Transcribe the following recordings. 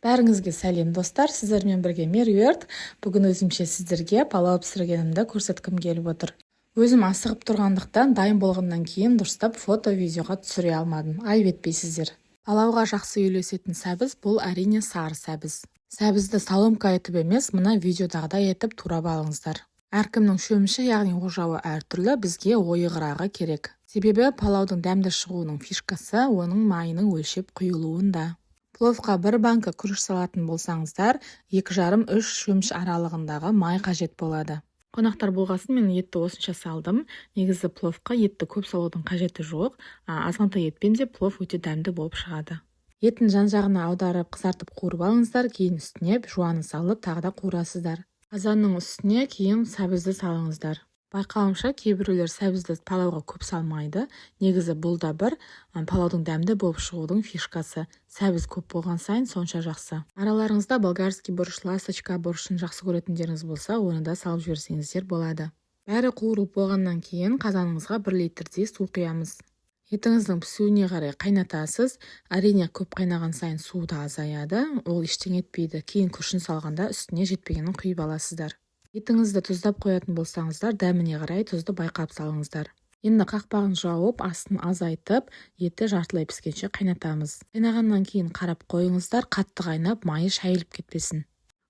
Бәріңізге сәлем достар, сіздермен бірге Меруерт. Бүгін өзімше сіздерге палау пісіргенімді көрсеткім келіп отыр. Өзім асығып тұрғандықтан дайын болғаннан кейін дұрыстап фото-видеоға түсіре алмадым. Айып етпейсіздер. Палауға жақсы үйлесетін сәбіз бұл әрине сары сәбіз. Сәбізді соломка етіп емес, мына видеодағыдай етіп турап алыңыздар. Әркімнің шөміші, яғни ожауы әртүрлі, бізге ойығырағы керек. Себебі палаудың дәмді шығуының фишкасы оның майының өлшеп құйылуында. Пловқа бір банка күріш салатын болсаңыздар, 2,5-3 шөміш аралығындағы май қажет болады. Қонақтар болғасын мен етті осынша салдым. Негізі пловқа етті көп салудың қажеті жоқ. Азғантай етпен де плов өте дәмді болып шығады. Еттің жан-жағына аударып қызартып қуырып алыңыздар, кейін үстіне жуанын салып тағы да қуырасыздар. Қазанның үстіне кейін сәбізді салыңыздар. Байқауымша кейбіреулер сәбізді палауға көп салмайды. Негізі бұл да бір палаудың дәмді болып шығудың фишкасы. Сәбіз көп болған сайын сонша жақсы. Араларыңызда болгарский борщ, ласточка борщын жақсы көретіндеріңіз болса, оны да салып жіберсеңіздер болады. Бәрі қуырылып болғаннан кейін қазаныңызға 1 литрдей су құямыз. Етіңіздің пісуіне қарай қайнатасыз. Әрине көп қайнаған сайын су да азаяды. Ол ештеңе етпейді. Кейін күрішін салғанда үстіне жетпегенін құйып аласыздар. Етіңізді тұздап қоятын болсаңыздар, дәміне қарай тұзды байқап салыңыздар. Енді қақпағын жауып, астын азайтып, етті жартылай піскенше қайнатамыз. Қайнағаннан кейін қарап қойыңыздар, қатты қайнап, майы шайылып кетпесін.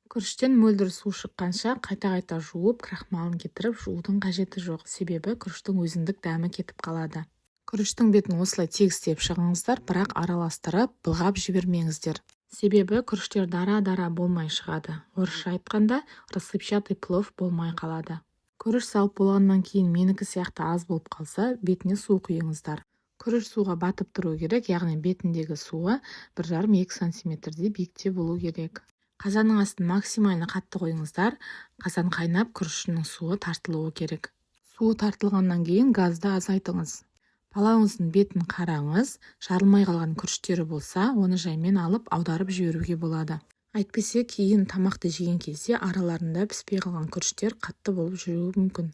Күріштен мөлдір су шыққанша қайта-қайта жуып, крахмалын кетіріп жуудың қажеті жоқ, себебі күріштің өзіндік дәмі кетіп қалады. Күріштің бетін осылай тегістеп шығыңыздар, бірақ араластырып, былғап жібермеңіздер. Себебі күріштер дара-дара болмай шығады. Орысша айтқанда рассыпчатый плов болмай қалады. Күріш салып болғаннан кейін менікі сияқты аз болып қалса, бетіне су құйыңыздар. Күріш суға батып тұру керек, яғни бетіндегі суы 1,5-2 сантиметрдей биікте болу керек. Қазанның астын максимально қатты қойыңыздар. Қазан қайнап, күрішінің суы тартылуы керек. Суы тартылғаннан кейін газды азайтыңыз. Палауыңыздың бетін қараңыз, жарылмай қалған күріштері болса, оны жаймен алып аударып жіберуге болады. Әйтпесе кейін тамақты жеген кезде араларында піспей қалған күріштер қатты болып жүруі мүмкін.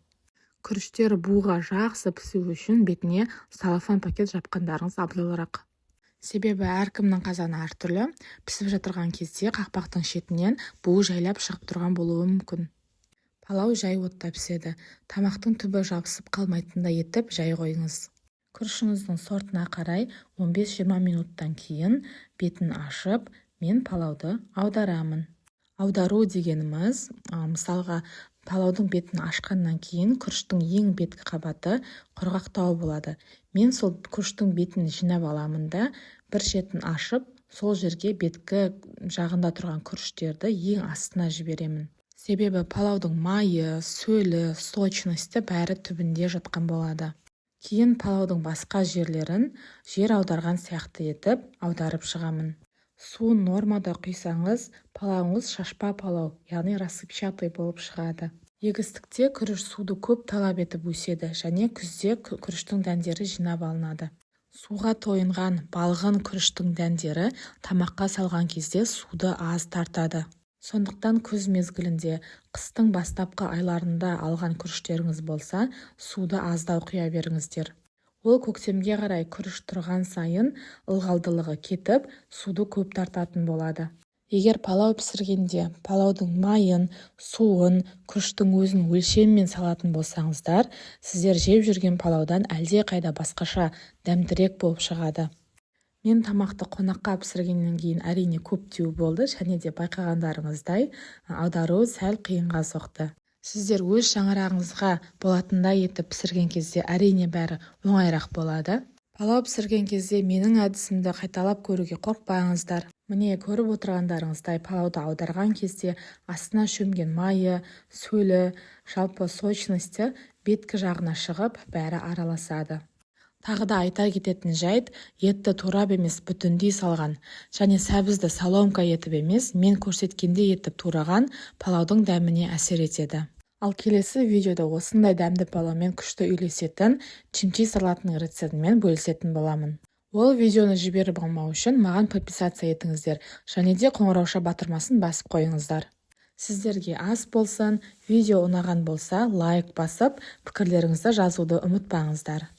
Күріштері буға жақсы пісу үшін бетіне салафан пакет жапқандарыңыз абзалырақ. Себебі әркімнің қазаны әртүрлі, пісіп жатырған кезде қақпақтың шетінен буы жайлап шығып тұрған болуы мүмкін. Палау жай отта піседі. Тамақтың түбі жабысып қалмайтындай етіп жай қойыңыз. Күрішіңіздің сортына қарай 15-20 минуттан кейін бетін ашып, мен палауды аударамын. Аудару дегеніміз, мысалға, палаудың бетін ашқаннан кейін күріштің ең беткі қабаты құрғақтау болады. Мен сол күріштің бетін жинап аламын да, бір шетін ашып, сол жерге беткі жағында тұрған күріштерді ең астына жіберемін. Себебі палаудың майы, сөлі, сочності бәрі түбінде жатқан болады. Кейін палаудың басқа жерлерін жер аударған сияқты етіп аударып шығамын. Суын нормада құйсаңыз, палауыңыз шашпа палау, яғни рассыпчатый болып шығады. Егістікте күріш суды көп талап етіп өседі, және күзде күріштің дәндері жинап алынады. Суға тойынған балғын күріштің дәндері тамаққа салған кезде суды аз тартады. Сондықтан күз мезгілінде, қыстың бастапқы айларында алған күріштеріңіз болса, суды аздау құя беріңіздер. Ол көктемге қарай күріш тұрған сайын ылғалдылығы кетіп, суды көп тартатын болады. Егер палау пісіргенде палаудың майын, суын, күріштің өзін өлшеммен салатын болсаңыздар, сіздер жеп жүрген палаудан әлде қайда басқаша дәмдірек болып шығады. Мен тамақты қонаққа пісіргеннен кейін әрине көп деу болды, және де байқағандарыңыздай аудару сәл қиынға соқты. Сіздер өз шаңырағыңызға болатындай етіп пісірген кезде әрине бәрі оңайырақ болады. Палау пісірген кезде менің әдісімді қайталап көруге қорықпаңыздар. Міне көріп отырғандарыңыздай палауды аударған кезде астына шөмген майы, сөлі, жалпы сочності беткі жағына шығып бәрі араласады. Тағы да айта кететін жайт, етті турап емес бүтіндей салған, және сәбізді соломка етіп емес, мен көрсеткенде етіп тураған палаудың дәміне әсер етеді. Ал келесі видеода осындай дәмді палаумен күшті үйлесетін чимчи салатының рецептімен бөлісетін боламын. Ол видеоны жіберіп алмау үшін маған подписаться етіңіздер, және де қоңырауша батырмасын басып қойыңыздар. Сіздерге ас болсын, видео ұнаған болса, лайк басып, пікірлеріңізді жазуды ұмытпаңыздар.